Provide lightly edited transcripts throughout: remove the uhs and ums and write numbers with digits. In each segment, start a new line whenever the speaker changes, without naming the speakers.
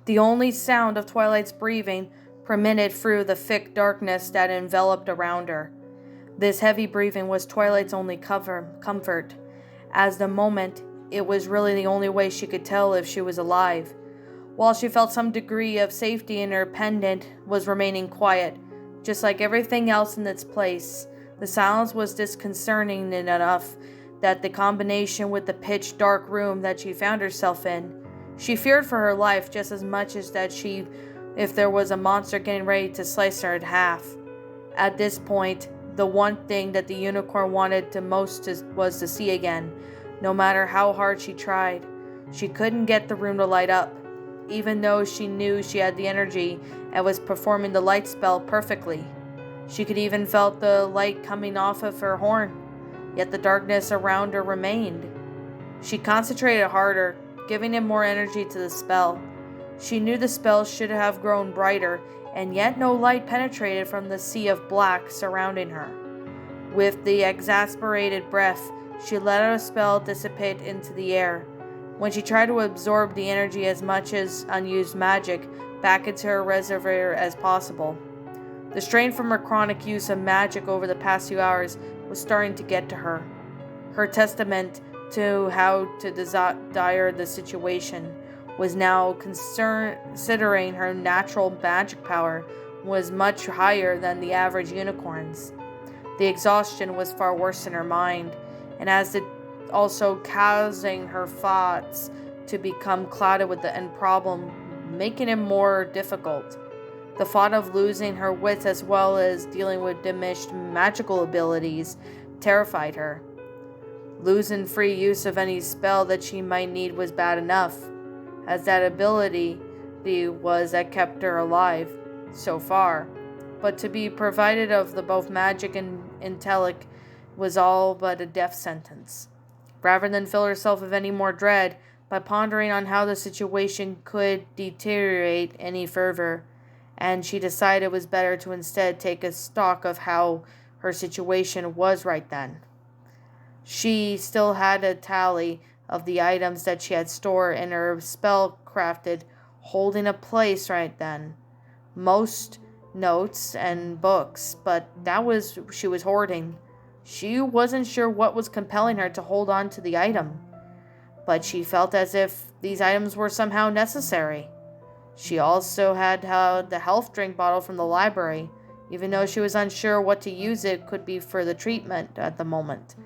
The only sound of Twilight's breathing permitted through the thick darkness that enveloped around her. This heavy breathing was Twilight's only comfort. As the moment, it was really the only way she could tell if she was alive. While she felt some degree of safety in her pendant was remaining quiet, just like everything else in its place. The silence was disconcerting enough that the combination with the pitch dark room that she found herself in, she feared for her life just as much as that if there was a monster getting ready to slice her in half. At this point, the one thing that the unicorn wanted the most was to see again, no matter how hard she tried. She couldn't get the room to light up, even though she knew she had the energy and was performing the light spell perfectly. She could even felt the light coming off of her horn, yet the darkness around her remained. She concentrated harder, giving in more energy to the spell. She knew the spell should have grown brighter, and yet no light penetrated from the sea of black surrounding her. With the exasperated breath, she let her spell dissipate into the air. When she tried to absorb the energy as much as unused magic back into her reservoir as possible, the strain from her chronic use of magic over the past few hours was starting to get to her. Her testament to how dire the situation was now, considering her natural magic power was much higher than the average unicorn's. The exhaustion was far worse in her mind, and as it also causing her thoughts to become clouded with the end problem, making it more difficult. The thought of losing her wits as well as dealing with diminished magical abilities terrified her. Losing free use of any spell that she might need was bad enough, as that ability was that kept her alive so far, but to be provided of the both magic and intellect was all but a death sentence. Rather than fill herself with any more dread by pondering on how the situation could deteriorate any further, and she decided it was better to instead take a stock of how her situation was right then. She still had a tally of the items that she had stored in her spell-crafted holding a place right then. Most notes and books, but she was hoarding. She wasn't sure what was compelling her to hold on to the item, but she felt as if these items were somehow necessary. She also had the health drink bottle from the library, even though she was unsure what to use it could be for the treatment at the moment.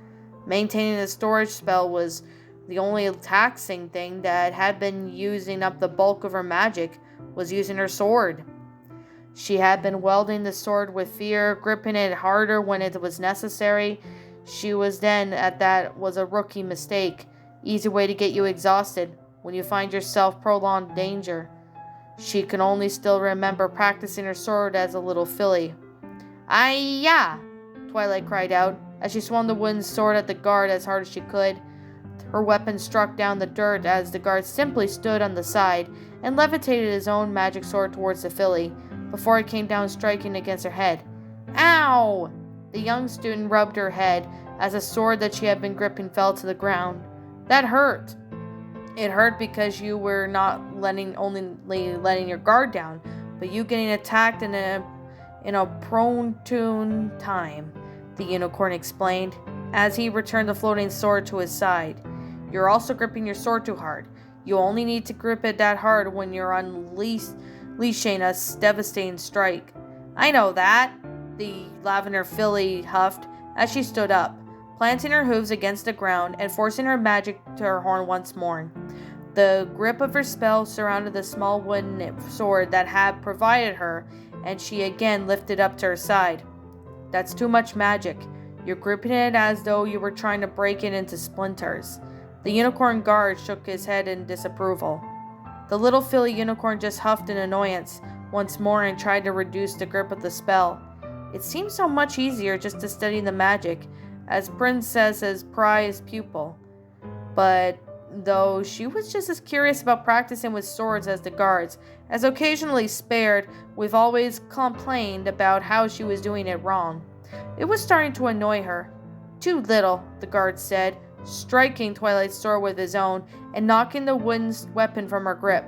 Maintaining a storage spell was the only taxing thing that had been using up the bulk of her magic was using her sword. She had been wielding the sword with fear, gripping it harder when it was necessary. She was then at that was a rookie mistake, easy way to get you exhausted when you find yourself prolonged danger. She can only still remember practicing her sword as a little filly. "Ay-ya!" Twilight cried out, as she swung the wooden sword at the guard as hard as she could. Her weapon struck down the dirt as the guard simply stood on the side and levitated his own magic sword towards the filly, before it came down striking against her head. "Ow!" The young student rubbed her head as the sword that she had been gripping fell to the ground. "That hurt." "It hurt because you were not only letting your guard down, but you getting attacked in a prone time," the unicorn explained, as he returned the floating sword to his side. "You're also gripping your sword too hard. You only need to grip it that hard when you're unleashing a devastating strike." "I know that," the lavender filly huffed as she stood up, planting her hooves against the ground and forcing her magic to her horn once more. The grip of her spell surrounded the small wooden sword that had provided her, and she again lifted up to her side. "That's too much magic. You're gripping it as though you were trying to break it into splinters." The unicorn guard shook his head in disapproval. The little filly unicorn just huffed in annoyance once more and tried to reduce the grip of the spell. It seemed so much easier just to study the magic as Princess's prized pupil. But though she was just as curious about practicing with swords as the guards, as occasionally spared, we've always complained about how she was doing it wrong. It was starting to annoy her. "Too little," the guard said, striking Twilight's sword with his own and knocking the wooden weapon from her grip.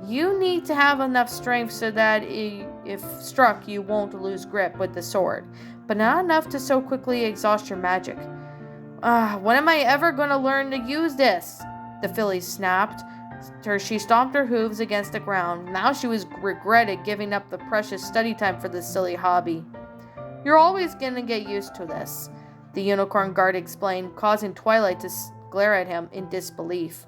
You need to have enough strength so that if struck, you won't lose grip with the sword, but not enough to so quickly exhaust your magic. When am I ever going to learn to use this? The filly snapped. She stomped her hooves against the ground. Now she regretted giving up the precious study time for this silly hobby. You're always going to get used to this, the unicorn guard explained, causing Twilight to glare at him in disbelief.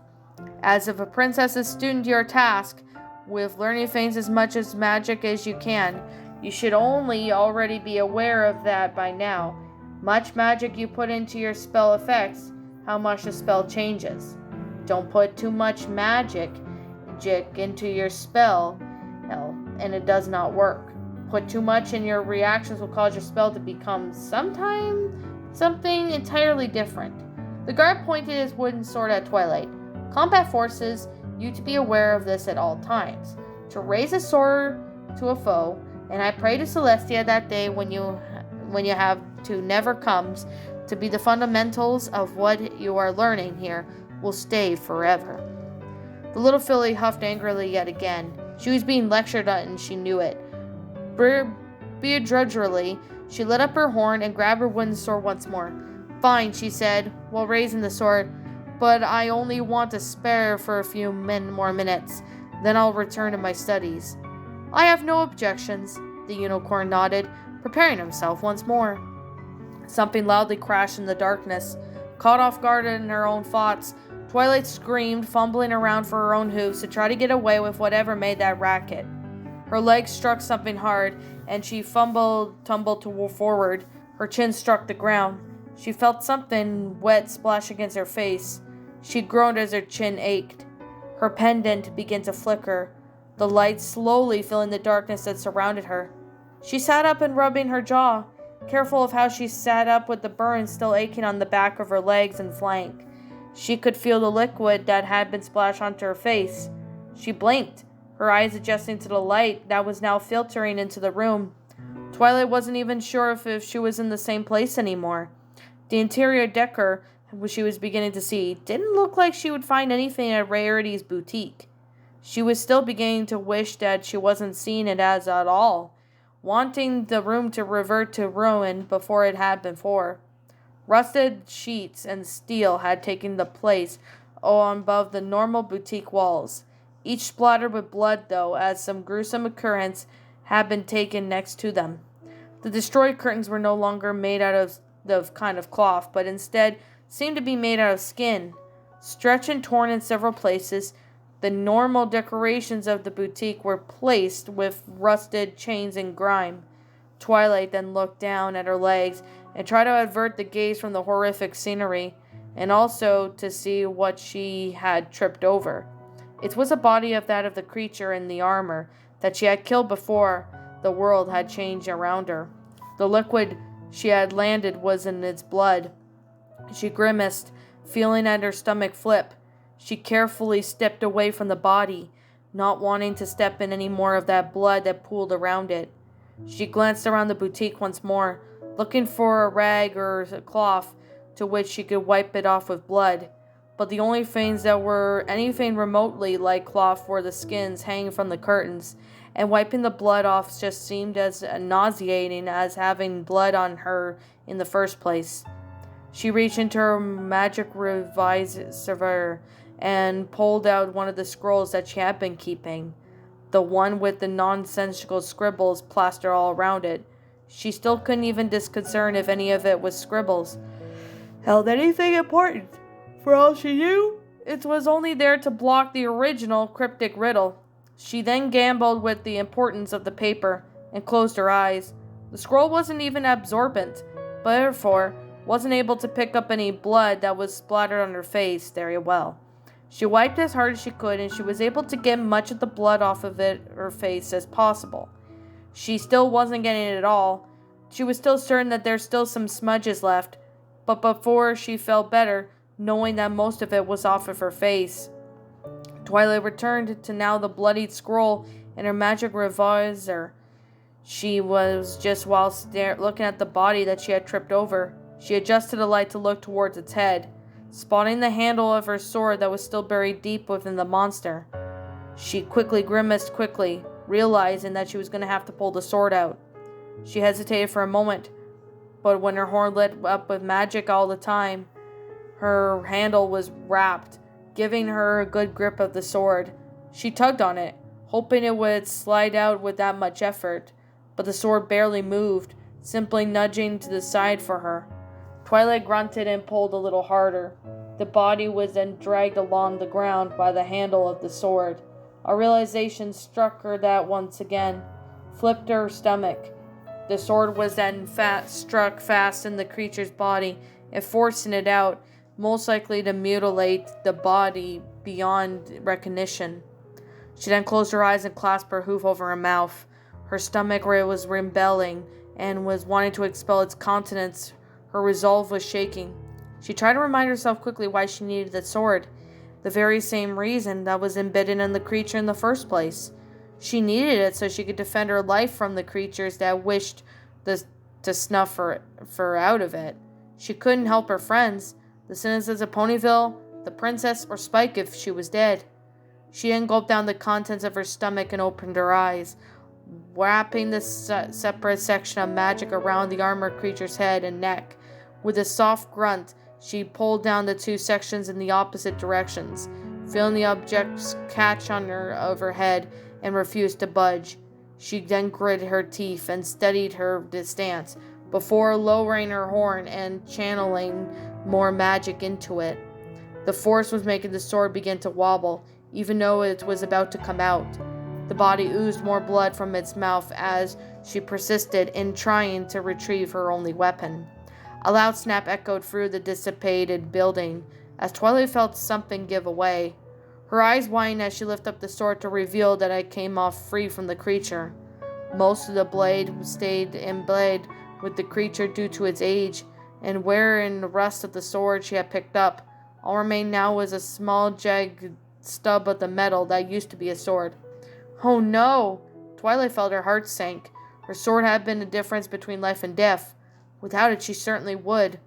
As if a princess is student to your task, with learning things as much as magic as you can, you should already be aware of that by now. Much magic you put into your spell affects how much the spell changes. Don't put too much magic into your spell, and it does not work. Put too much and your reactions will cause your spell to become something entirely different. The guard pointed his wooden sword at Twilight. Combat forces you to be aware of this at all times. To raise a sword to a foe, and I pray to Celestia that day when you have to never comes to be the fundamentals of what you are learning here will stay forever. The little filly huffed angrily yet again. She was being lectured at and she knew it. Begrudgingly, she let up her horn and grabbed her wooden sword once more. Fine, she said, while raising the sword, but I only want to spare for a few more minutes. Then I'll return to my studies. I have no objections, the unicorn nodded, preparing himself once more. Something loudly crashed in the darkness. Caught off guard in her own thoughts, Twilight screamed, fumbling around for her own hooves to try to get away with whatever made that racket. Her legs struck something hard, and she tumbled forward. Her chin struck the ground. She felt something wet splash against her face. She groaned as her chin ached. Her pendant began to flicker, the light slowly filling the darkness that surrounded her. She sat up and rubbing her jaw, careful of how she sat up with the burns still aching on the back of her legs and flank. She could feel the liquid that had been splashed onto her face. She blinked, her eyes adjusting to the light that was now filtering into the room. Twilight wasn't even sure if she was in the same place anymore. The interior decor she was beginning to see didn't look like she would find anything at Rarity's boutique. She was still beginning to wish that she wasn't seeing it as at all, wanting the room to revert to ruin before it had before. Rusted sheets and steel had taken the place above the normal boutique walls, each splattered with blood though, as some gruesome occurrence had been taken next to them. The destroyed curtains were no longer made out of the kind of cloth, but instead seemed to be made out of skin. Stretched and torn in several places, the normal decorations of the boutique were placed with rusted chains and grime. Twilight then looked down at her legs and tried to avert the gaze from the horrific scenery, and also to see what she had tripped over. It was a body of that of the creature in the armor that she had killed before the world had changed around her. The liquid she had landed was in its blood. She grimaced, feeling at her stomach flip. She carefully stepped away from the body, not wanting to step in any more of that blood that pooled around it. She glanced around the boutique once more, looking for a rag or a cloth to which she could wipe it off with blood. But the only things that were anything remotely like cloth were the skins hanging from the curtains, and wiping the blood off just seemed as nauseating as having blood on her in the first place. She reached into her magic revisor and pulled out one of the scrolls that she had been keeping, the one with the nonsensical scribbles plastered all around it. She still couldn't even discern if any of it was scribbles held anything important. For all she knew, it was only there to block the original cryptic riddle. She then gambled with the importance of the paper and closed her eyes. The scroll wasn't even absorbent, but therefore wasn't able to pick up any blood that was splattered on her face very well. She wiped as hard as she could, and she was able to get much of the blood off of her face as possible. She still wasn't getting it all. She was still certain that there's still some smudges left, but before she felt better, knowing that most of it was off of her face. Twilight returned to now the bloodied scroll in her magic revisor. She was just while looking at the body that she had tripped over. She adjusted the light to look towards its head, spotting the handle of her sword that was still buried deep within the monster. She grimaced quickly, realizing that she was going to have to pull the sword out. She hesitated for a moment, but when her horn lit up with magic all the time, her handle was wrapped, giving her a good grip of the sword. She tugged on it, hoping it would slide out with that much effort, but the sword barely moved, simply nudging to the side for her. Twilight grunted and pulled a little harder. The body was then dragged along the ground by the handle of the sword. A realization struck her that once again flipped her stomach. The sword was then struck fast in the creature's body and forcing it out, most likely to mutilate the body beyond recognition. She then closed her eyes and clasped her hoof over her mouth. Her stomach was rebelling and was wanting to expel its contents. Her resolve was shaking. She tried to remind herself quickly why she needed the sword. The very same reason that was embedded in the creature in the first place. She needed it so she could defend her life from the creatures that wished to snuff her out of it. She couldn't help her friends, the citizens of Ponyville, the princess, or Spike if she was dead. She engulfed down the contents of her stomach and opened her eyes, wrapping the separate section of magic around the armored creature's head and neck. With a soft grunt, she pulled down the two sections in the opposite directions, feeling the objects catch on her overhead and refused to budge. She then gritted her teeth and steadied her stance before lowering her horn and channeling more magic into it. The force was making the sword begin to wobble, even though it was about to come out. The body oozed more blood from its mouth as she persisted in trying to retrieve her only weapon. A loud snap echoed through the dissipated building as Twilight felt something give away. Her eyes widened as she lifted up the sword to reveal that it came off free from the creature. Most of the blade stayed embedded with the creature due to its age, and wherein the rest of the sword she had picked up, all remained now was a small jagged stub of the metal that used to be a sword. Oh no! Twilight felt her heart sink. Her sword had been the difference between life and death. Without it, she certainly would.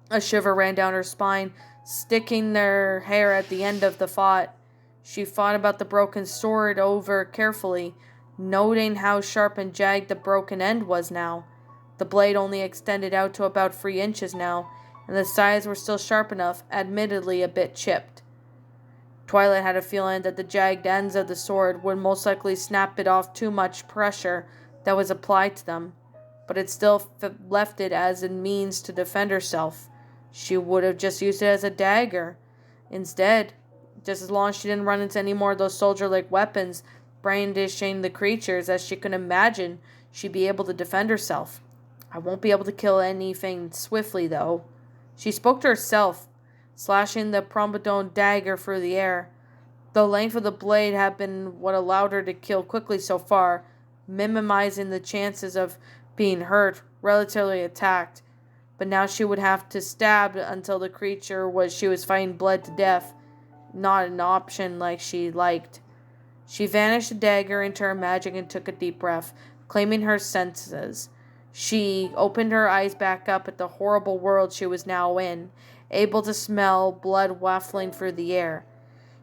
A shiver ran down her spine, sticking her hair at the end of the thought. She thought about the broken sword over carefully, noting how sharp and jagged the broken end was now. The blade only extended out to about 3 inches now, and the sides were still sharp enough, admittedly a bit chipped. Twilight had a feeling that the jagged ends of the sword would most likely snap it off too much pressure that was applied to them, but it still left it as a means to defend herself. She would have just used it as a dagger. Instead, just as long as she didn't run into any more of those soldier-like weapons brandishing the creatures as she could imagine, she'd be able to defend herself. I won't be able to kill anything swiftly, though. She spoke to herself, slashing the Prombodone dagger through the air. The length of the blade had been what allowed her to kill quickly so far, minimizing the chances of being hurt, relatively attacked. But now she would have to stab until the creature she was fighting bled to death. Not an option like she liked. She vanished the dagger into her magic and took a deep breath, claiming her senses. She opened her eyes back up at the horrible world she was now in, able to smell blood wafting through the air.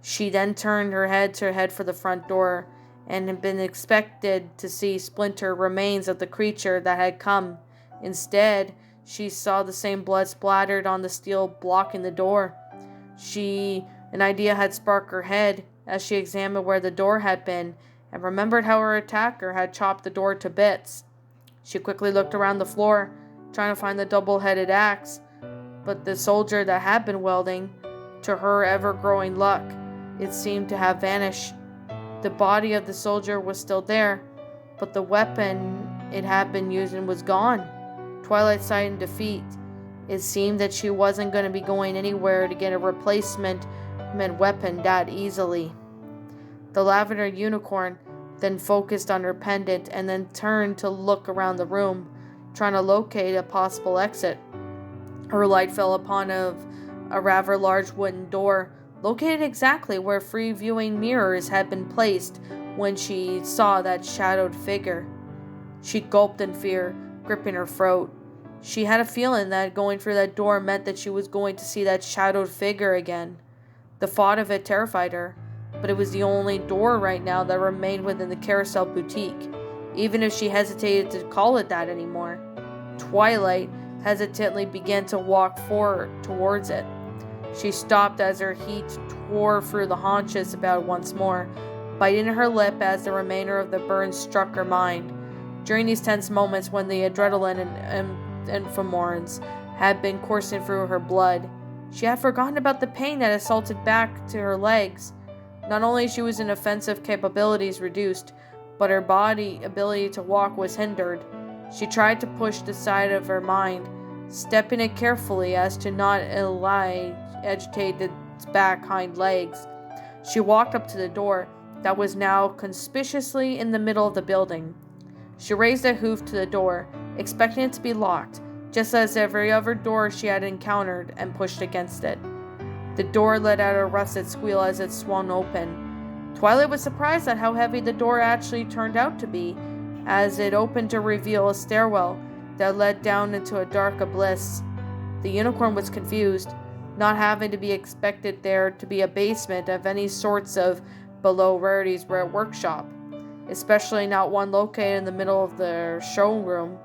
She then turned her head to head for the front door, and had been expected to see splinter remains of the creature that had come. Instead, she saw the same blood splattered on the steel blocking the door. An idea had sparked her head as she examined where the door had been, and remembered how her attacker had chopped the door to bits. She quickly looked around the floor, trying to find the double-headed axe, but the soldier that had been welding, to her ever-growing luck, it seemed to have vanished. The body of the soldier was still there, but the weapon it had been using was gone. Twilight sighed in defeat. It seemed that she wasn't going to be going anywhere to get a replacement weapon that easily. The lavender unicorn then focused on her pendant and then turned to look around the room, trying to locate a possible exit. Her light fell upon a rather large wooden door, located exactly where 3 viewing mirrors had been placed when she saw that shadowed figure. She gulped in fear, gripping her throat. She had a feeling that going through that door meant that she was going to see that shadowed figure again. The thought of it terrified her. but it was the only door right now that remained within the Carousel Boutique, even if she hesitated to call it that anymore. Twilight hesitantly began to walk forward towards it. She stopped as her heat tore through the haunches about once more, biting her lip as the remainder of the burn struck her mind. During these tense moments when the adrenaline and infamorins had been coursing through her blood, she had forgotten about the pain that assaulted back to her legs. Not only was her offensive capabilities reduced, but her body ability to walk was hindered. She tried to push the side of her mind, stepping it carefully as to not agitate its back hind legs. She walked up to the door that was now conspicuously in the middle of the building. She raised a hoof to the door, expecting it to be locked, just as every other door she had encountered, and pushed against it. The door let out a rusted squeal as it swung open. Twilight was surprised at how heavy the door actually turned out to be, as it opened to reveal a stairwell that led down into a dark abyss. The unicorn was confused, not having to be expected there to be a basement of any sorts of below Rarity's rare workshop, especially not one located in the middle of the showroom.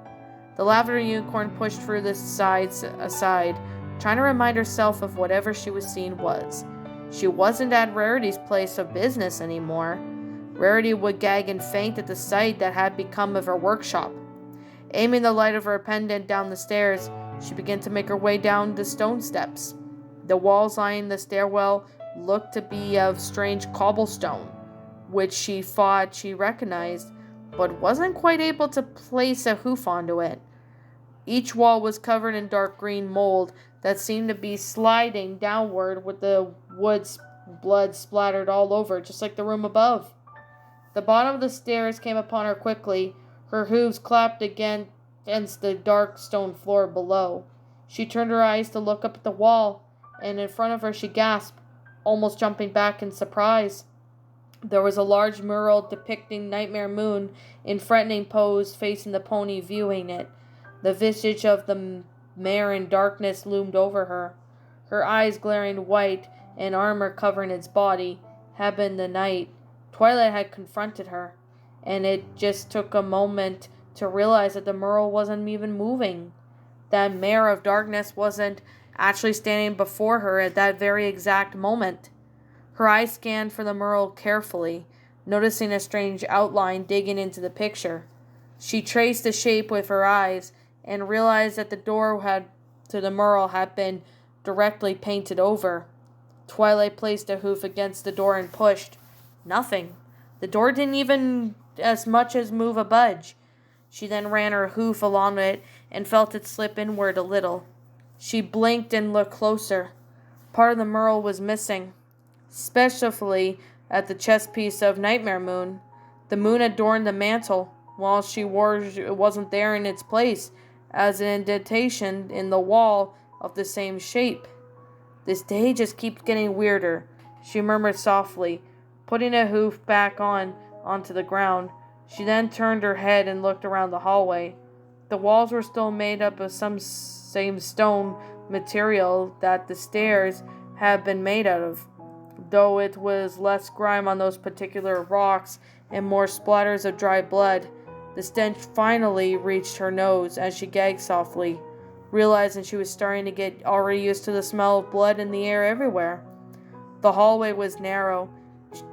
The lavender unicorn pushed through the sides aside, trying to remind herself of whatever she was seeing was. She wasn't at Rarity's place of business anymore. Rarity would gag and faint at the sight that had become of her workshop. Aiming the light of her pendant down the stairs, she began to make her way down the stone steps. The walls lining the stairwell looked to be of strange cobblestone, which she thought she recognized, but wasn't quite able to place a hoof onto it. Each wall was covered in dark green mold that seemed to be sliding downward with the wood's blood splattered all over, just like the room above. The bottom of the stairs came upon her quickly. Her hooves clapped against the dark stone floor below. She turned her eyes to look up at the wall, and in front of her she gasped, almost jumping back in surprise. There was a large mural depicting Nightmare Moon in threatening pose facing the pony viewing it. The visage of the mare in darkness loomed over her. Her eyes glaring white and armor covering its body had been the night Twilight had confronted her, and it just took a moment to realize that the mural wasn't even moving. That mare of darkness wasn't actually standing before her at that very exact moment. Her eyes scanned for the mural carefully, noticing a strange outline digging into the picture. She traced the shape with her eyes and realized that the door to the mural had been directly painted over. Twilight placed a hoof against the door and pushed. Nothing. The door didn't even as much as move a budge. She then ran her hoof along it and felt it slip inward a little. She blinked and looked closer. Part of the mural was missing, especially at the chest piece of Nightmare Moon. The moon adorned the mantle, while she wore it wasn't there in its place as an indentation in the wall of the same shape. This day just keeps getting weirder, she murmured softly, putting a hoof back onto the ground. She then turned her head and looked around the hallway. The walls were still made up of some same stone material that the stairs had been made out of, though it was less grime on those particular rocks and more splatters of dry blood. The stench finally reached her nose as she gagged softly, realizing she was starting to get already used to the smell of blood in the air everywhere. The hallway was narrow,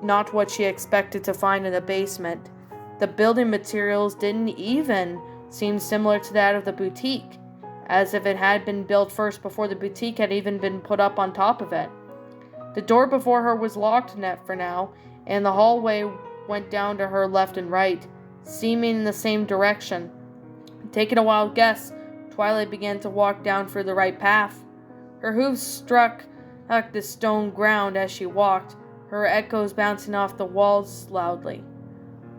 not what she expected to find in the basement. The building materials didn't even seem similar to that of the boutique, as if it had been built first before the boutique had even been put up on top of it. The door before her was locked for now, and the hallway went down to her left and right, seeming in the same direction. Taking a wild guess, Twilight began to walk down through the right path. Her hooves struck the stone ground as she walked, her echoes bouncing off the walls loudly.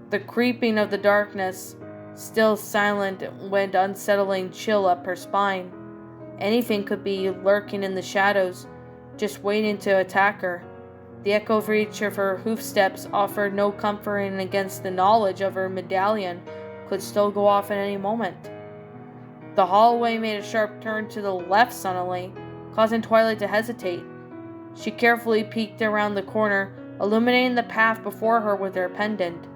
The creeping of the darkness, still silent, went unsettling chill up her spine. Anything could be lurking in the shadows, just waiting to attack her. The echo of each of her hoofsteps offered no comforting against the knowledge of her medallion could still go off at any moment. The hallway made a sharp turn to the left suddenly, causing Twilight to hesitate. She carefully peeked around the corner, illuminating the path before her with their pendant.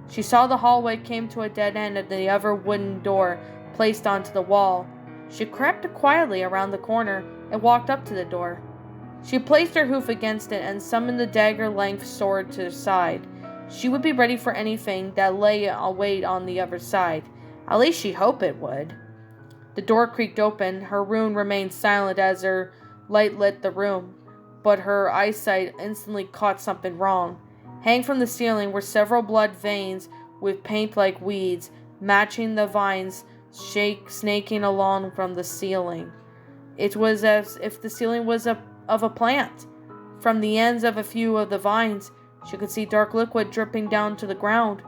She saw the hallway came to a dead end and the other wooden door placed onto the wall. She crept quietly around the corner and walked up to the door. She placed her hoof against it and summoned the dagger-length sword to her side. She would be ready for anything that lay await on the other side. At least she hoped it would. The door creaked open. Her rune remained silent as her light lit the room, but her eyesight instantly caught something wrong. Hanging from the ceiling were several blood veins with paint like weeds, matching the vines snaking along from the ceiling. It was as if the ceiling was of a plant. From the ends of a few of the vines, she could see dark liquid dripping down to the ground.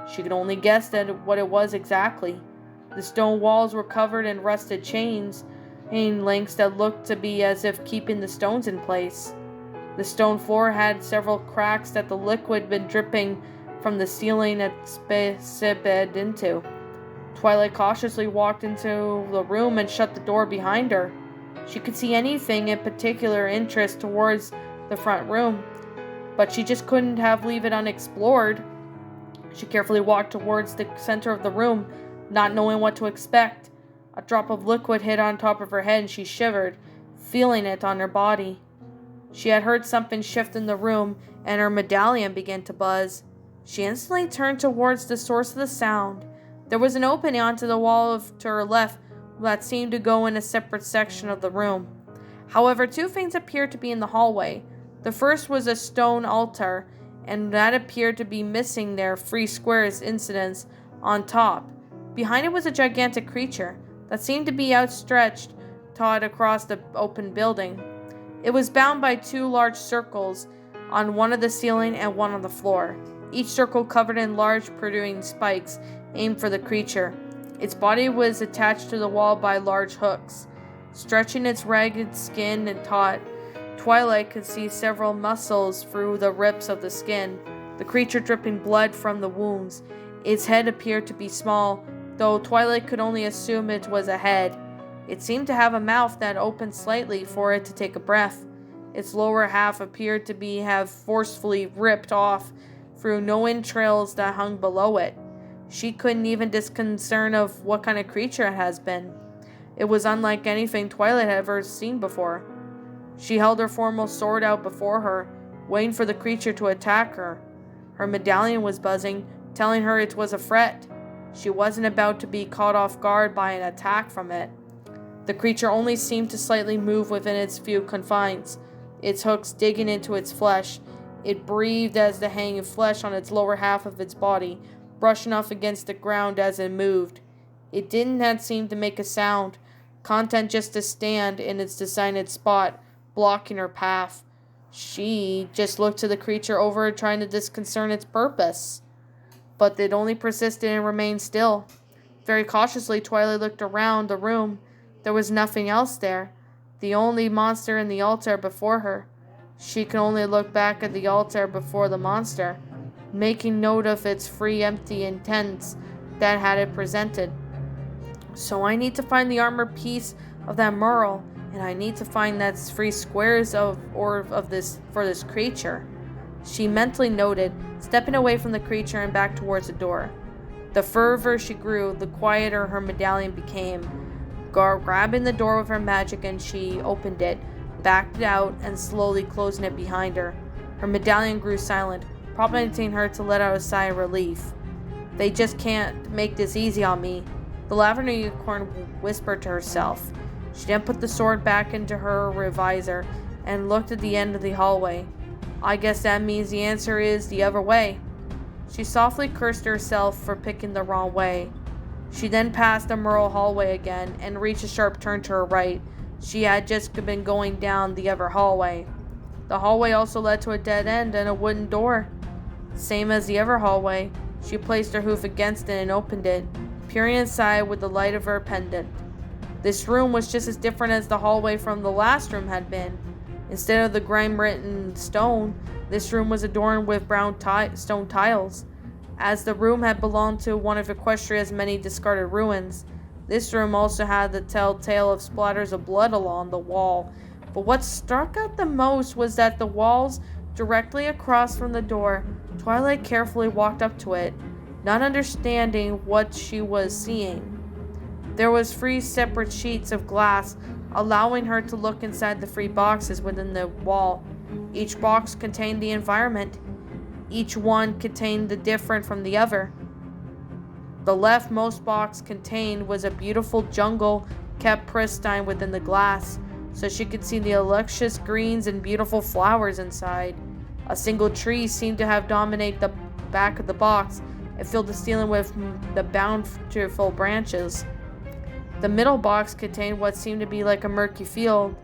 She could only guess what it was exactly. The stone walls were covered in rusted chains links that looked to be as if keeping the stones in place. The stone floor had several cracks that the liquid had been dripping from the ceiling had sped into. Twilight cautiously walked into the room and shut the door behind her. She could see anything in particular interest towards the front room, but she just couldn't leave it unexplored. She carefully walked towards the center of the room, not knowing what to expect. A drop of liquid hit on top of her head and she shivered, feeling it on her body. She had heard something shift in the room and her medallion began to buzz. She instantly turned towards the source of the sound. There was an opening onto the wall to her left that seemed to go in a separate section of the room. However, two things appeared to be in the hallway. The first was a stone altar, and that appeared to be missing their 3 squares incidents on top. Behind it was a gigantic creature that seemed to be outstretched, taut across the open building. It was bound by 2 large circles on one of the ceiling and one on the floor, each circle covered in large protruding spikes aimed for the creature. Its body was attached to the wall by large hooks. Stretching its ragged skin and taut, Twilight could see several muscles through the rips of the skin, the creature dripping blood from the wounds. Its head appeared to be small, though Twilight could only assume it was a head. It seemed to have a mouth that opened slightly for it to take a breath. Its lower half appeared to have forcefully ripped off through no entrails that hung below it. She couldn't even discern of what kind of creature it has been. It was unlike anything Twilight had ever seen before. She held her formal sword out before her, waiting for the creature to attack her. Her medallion was buzzing, telling her it was a threat. She wasn't about to be caught off guard by an attack from it. The creature only seemed to slightly move within its few confines, its hooks digging into its flesh. It breathed as the hanging flesh on its lower half of its body, brushing off against the ground as it moved. It didn't seem to make a sound, content just to stand in its designated spot, blocking her path. She just looked to the creature over her, trying to discern its purpose. But it only persisted and remained still. Very cautiously, Twilight looked around the room. There was nothing else there. The only monster in the altar before her. She could only look back at the altar before the monster, making note of its 3 empty intents that had it presented. So I need to find the armor piece of that Merle, and I need to find that 3 squares for this creature. She mentally noted, stepping away from the creature and back towards the door. The further she grew, the quieter her medallion became. Grabbing the door with her magic, and she opened it, backed it out, and slowly closing it behind her. Her medallion grew silent, prompting her to let out a sigh of relief. They just can't make this easy on me, the lavender unicorn whispered to herself. She then put the sword back into her revisor and looked at the end of the hallway. I guess that means the answer is the other way. She softly cursed herself for picking the wrong way. She then passed the Merle hallway again and reached a sharp turn to her right. She had just been going down the other hallway. The hallway also led to a dead end and a wooden door. Same as the other hallway, she placed her hoof against it and opened it, peering inside with the light of her pendant. This room was just as different as the hallway from the last room had been. Instead of the grime-written stone, this room was adorned with brown stone tiles. As the room had belonged to one of Equestria's many discarded ruins, this room also had the telltale of splatters of blood along the wall. But what struck out the most was that the walls Directly across from the door, Twilight carefully walked up to it, not understanding what she was seeing. There was 3 separate sheets of glass, allowing her to look inside the 3 boxes within the wall. Each box contained the environment. Each one contained the different from the other. The leftmost box contained was a beautiful jungle kept pristine within the glass, so she could see the luscious greens and beautiful flowers inside. A single tree seemed to have dominated the back of the box and filled the ceiling with the bountiful branches. The middle box contained what seemed to be like a murky field.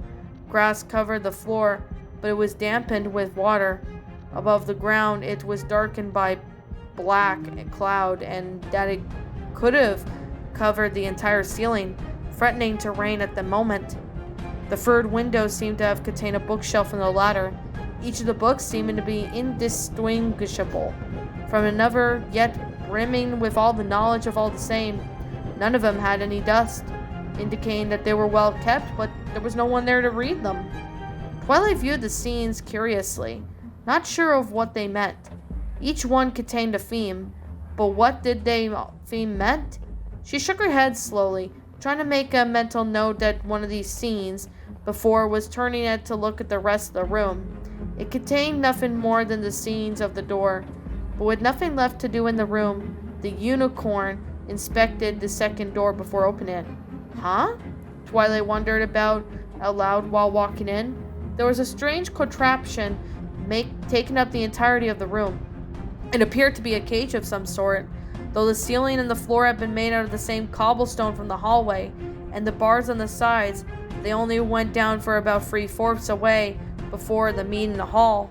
Grass covered the floor, but it was dampened with water. Above the ground, it was darkened by black cloud, and that it could have covered the entire ceiling, threatening to rain at the moment. The third window seemed to have contained a bookshelf and a ladder, each of the books seeming to be indistinguishable from another, yet brimming with all the knowledge of all the same. None of them had any dust, indicating that they were well kept, but there was no one there to read them. Twilight viewed the scenes curiously, not sure of what they meant. Each one contained a theme, but what did they theme meant? She shook her head slowly, trying to make a mental note at one of these scenes before was turning it to look at the rest of the room. It contained nothing more than the scenes of the door, but with nothing left to do in the room, the unicorn inspected the second door before opening it. Huh? Twilight wondered about out loud while walking in. There was a strange contraption taking up the entirety of the room. It appeared to be a cage of some sort, though the ceiling and the floor had been made out of the same cobblestone from the hallway, and the bars on the sides, they only went down for about 3/4 away before the meet in the hall.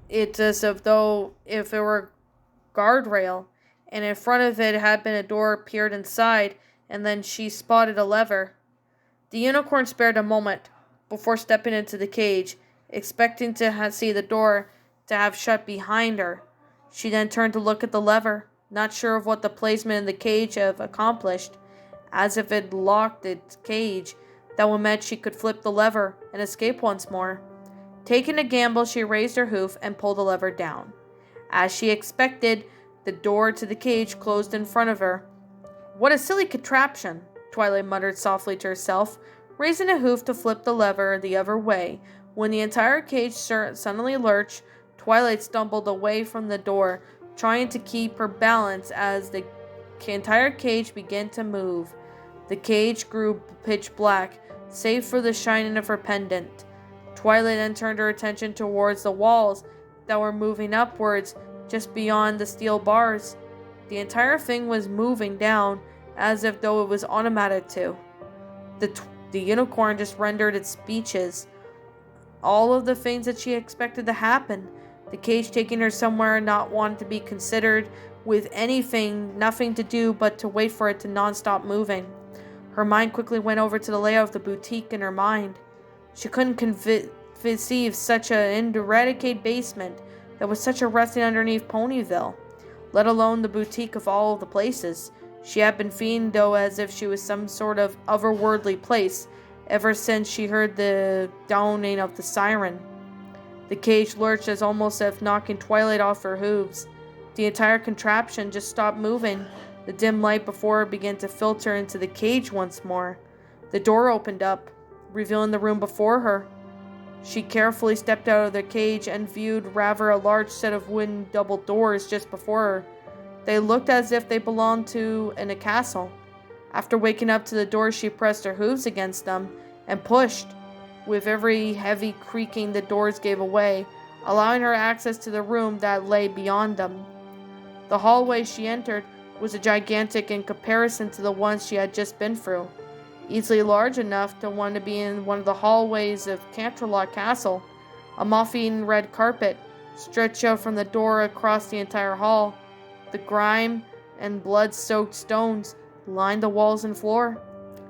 It's as though if it were a guardrail, and in front of it had been a door peered inside, and then she spotted a lever. The unicorn spared a moment before stepping into the cage, expecting to see the door to have shut behind her. She then turned to look at the lever, not sure of what the placement in the cage had accomplished. As if it locked its cage, that would meant she could flip the lever and escape once more. Taking a gamble, she raised her hoof and pulled the lever down. As she expected, the door to the cage closed in front of her. What a silly contraption, Twilight muttered softly to herself, raising a hoof to flip the lever the other way. When the entire cage suddenly lurched, Twilight stumbled away from the door, trying to keep her balance as the entire cage began to move. The cage grew pitch black, save for the shining of her pendant. Twilight then turned her attention towards the walls that were moving upwards just beyond the steel bars. The entire thing was moving down, as if though it was automated to. The unicorn just rendered its speeches. All of the things that she expected to happen. The cage taking her somewhere not wanting to be considered, with nothing to do but to wait for it to non-stop moving. Her mind quickly went over to the layout of the boutique in her mind. She couldn't conceive such an eradicated basement that was such a resting underneath Ponyville, let alone the boutique of all the places. She had been feeling, though, as if she was some sort of otherworldly place ever since she heard the downing of the siren. The cage lurched as almost if knocking Twilight off her hooves. The entire contraption just stopped moving. The dim light before her began to filter into the cage once more. The door opened up, revealing the room before her. She carefully stepped out of the cage and viewed rather a large set of wooden double doors just before her. They looked as if they belonged in a castle. After waking up to the doors, she pressed her hooves against them and pushed. With every heavy creaking, the doors gave away, allowing her access to the room that lay beyond them. The hallway she entered was a gigantic in comparison to the ones she had just been through. Easily large enough to want to be in one of the hallways of Canterlot Castle. A moth-eaten red carpet stretched out from the door across the entire hall. The grime and blood-soaked stones lined the walls and floor.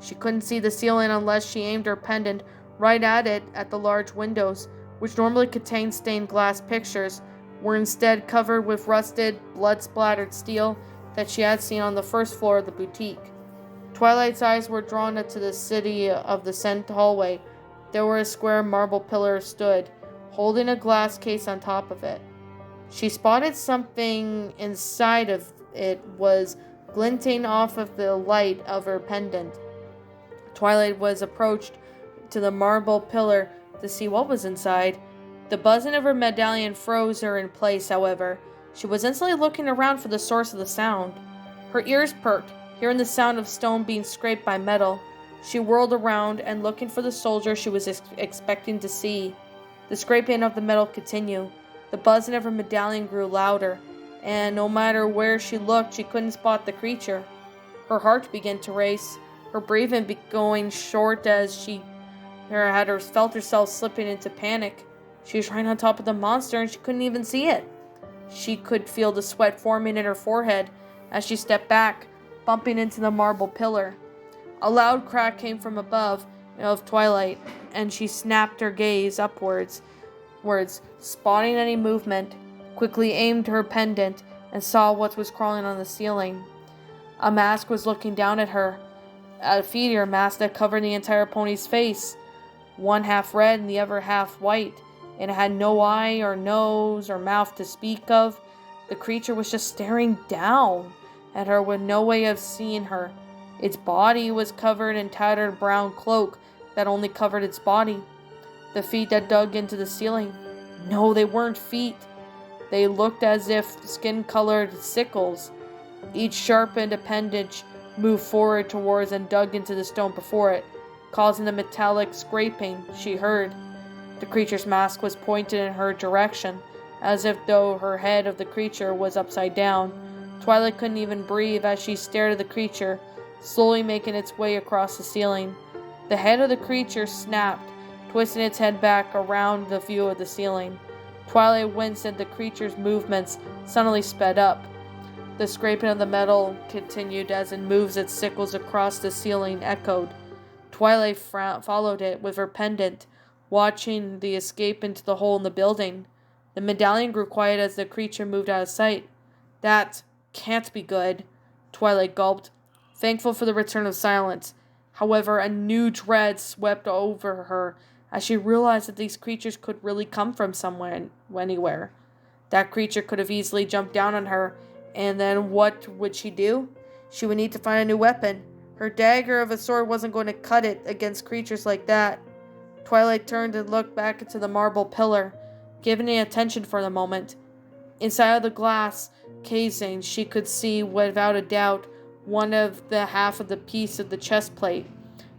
She couldn't see the ceiling unless she aimed her pendant right at it. At the large windows, which normally contained stained glass pictures, were instead covered with rusted, blood-splattered steel that she had seen on the first floor of the boutique. Twilight's eyes were drawn to the city of the center hallway. There where a square marble pillar stood, holding a glass case on top of it. She spotted something inside of it was glinting off of the light of her pendant. Twilight was approached to the marble pillar to see what was inside. The buzzing of her medallion froze her in place, however. She was instantly looking around for the source of the sound. Her ears perked, hearing the sound of stone being scraped by metal. She whirled around and looking for the soldier she was expecting to see. The scraping of the metal continued. The buzzing of her medallion grew louder, and no matter where she looked, she couldn't spot the creature. Her heart began to race, her breathing going short as she felt herself slipping into panic. She was right on top of the monster and she couldn't even see it. She could feel the sweat forming in her forehead as she stepped back, bumping into the marble pillar. A loud crack came from above of Twilight, and she snapped her gaze upwards, spotting any movement, quickly aimed her pendant, and saw what was crawling on the ceiling. A mask was looking down at her, a meteor mask that covered the entire pony's face, one half red and the other half white, and it had no eye or nose or mouth to speak of. The creature was just staring down at her with no way of seeing her. Its body was covered in tattered brown cloak that only covered its body. The feet that dug into the ceiling. No, they weren't feet. They looked as if skin-colored sickles. Each sharpened appendage moved forward towards and dug into the stone before it, causing the metallic scraping she heard. The creature's mask was pointed in her direction, as if though her head of the creature was upside down. Twilight couldn't even breathe as she stared at the creature, slowly making its way across the ceiling. The head of the creature snapped, twisting its head back around the view of the ceiling. Twilight winced at the creature's movements suddenly sped up. The scraping of the metal continued as it moves its sickles across the ceiling echoed. Twilight followed it with her pendant, watching the escape into the hole in the building. The medallion grew quiet as the creature moved out of sight. That can't be good, Twilight gulped, thankful for the return of silence. However, a new dread swept over her as she realized that these creatures could really come from somewhere, anywhere. That creature could have easily jumped down on her, and then what would she do? She would need to find a new weapon. Her dagger of a sword wasn't going to cut it against creatures like that. Twilight turned and looked back into the marble pillar, giving it attention for the moment. Inside of the glass casing, she could see, without a doubt, one of the half of the piece of the chest plate.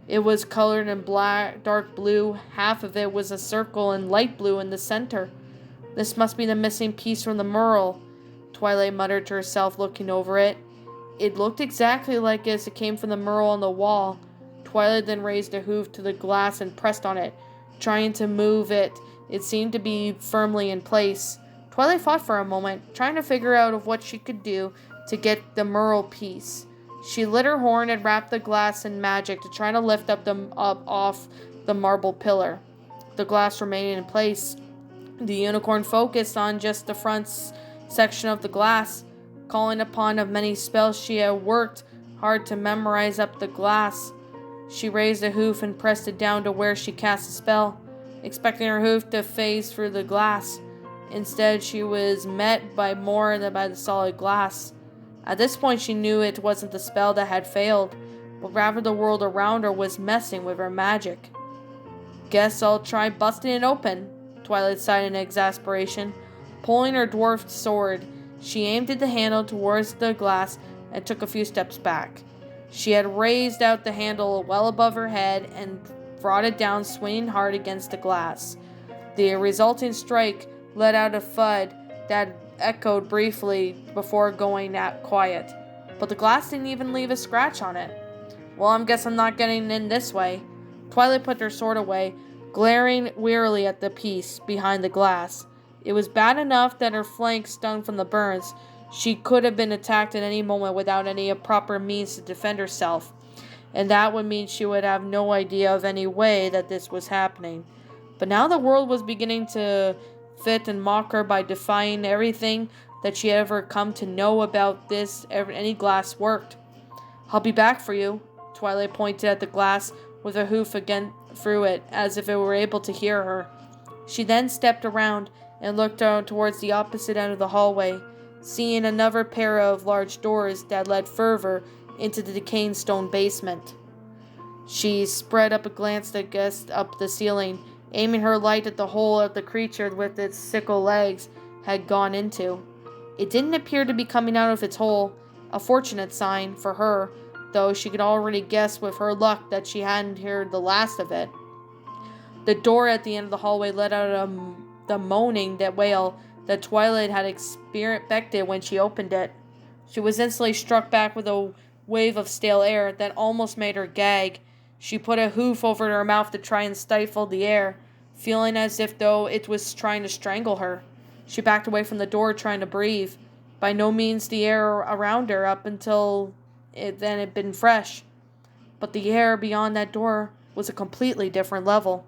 It was colored in dark blue. Half of it was a circle in light blue in the center. This must be the missing piece from the mural, Twilight muttered to herself, looking over it. It looked exactly like as it came from the mural on the wall. Twilight then raised a hoof to the glass and pressed on it, trying to move it. It seemed to be firmly in place. Twilight fought for a moment, trying to figure out of what she could do to get the mural piece. She lit her horn and wrapped the glass in magic to try to lift up off the marble pillar. The glass remained in place. The unicorn focused on just the front section of the glass, calling upon of many spells she had worked hard to memorize up the glass. She raised a hoof and pressed it down to where she cast a spell, expecting her hoof to phase through the glass. Instead, she was met by more than by the solid glass. At this point, she knew it wasn't the spell that had failed, but rather the world around her was messing with her magic. Guess I'll try busting it open, Twilight sighed in exasperation. Pulling her dwarfed sword, she aimed at the handle towards the glass and took a few steps back. She had raised out the handle well above her head and brought it down swinging hard against the glass. The resulting strike let out a thud that echoed briefly before going quiet, but the glass didn't even leave a scratch on it. Well, I guess I'm not getting in this way. Twilight put her sword away, glaring wearily at the piece behind the glass. It was bad enough that her flank stung from the burns. She could have been attacked at any moment without any proper means to defend herself, and that would mean she would have no idea of any way that this was happening. But now the world was beginning to fit and mock her by defying everything that she had ever come to know about this. Any glass worked. I'll be back for you. Twilight pointed at the glass with her hoof again through it, as if it were able to hear her. She then stepped around and looked down towards the opposite end of the hallway, seeing another pair of large doors that led further into the decaying stone basement. She spread up a glance that guessed up the ceiling, aiming her light at the hole that the creature with its sickle legs had gone into. It didn't appear to be coming out of its hole, a fortunate sign for her, though she could already guess with her luck that she hadn't heard the last of it. The door at the end of the hallway let out the moaning that wail that Twilight had expected when she opened it. She was instantly struck back with a wave of stale air that almost made her gag. She put a hoof over her mouth to try and stifle the air, feeling as if though it was trying to strangle her. She backed away from the door, trying to breathe. By no means the air around her up until then had been fresh, but the air beyond that door was a completely different level.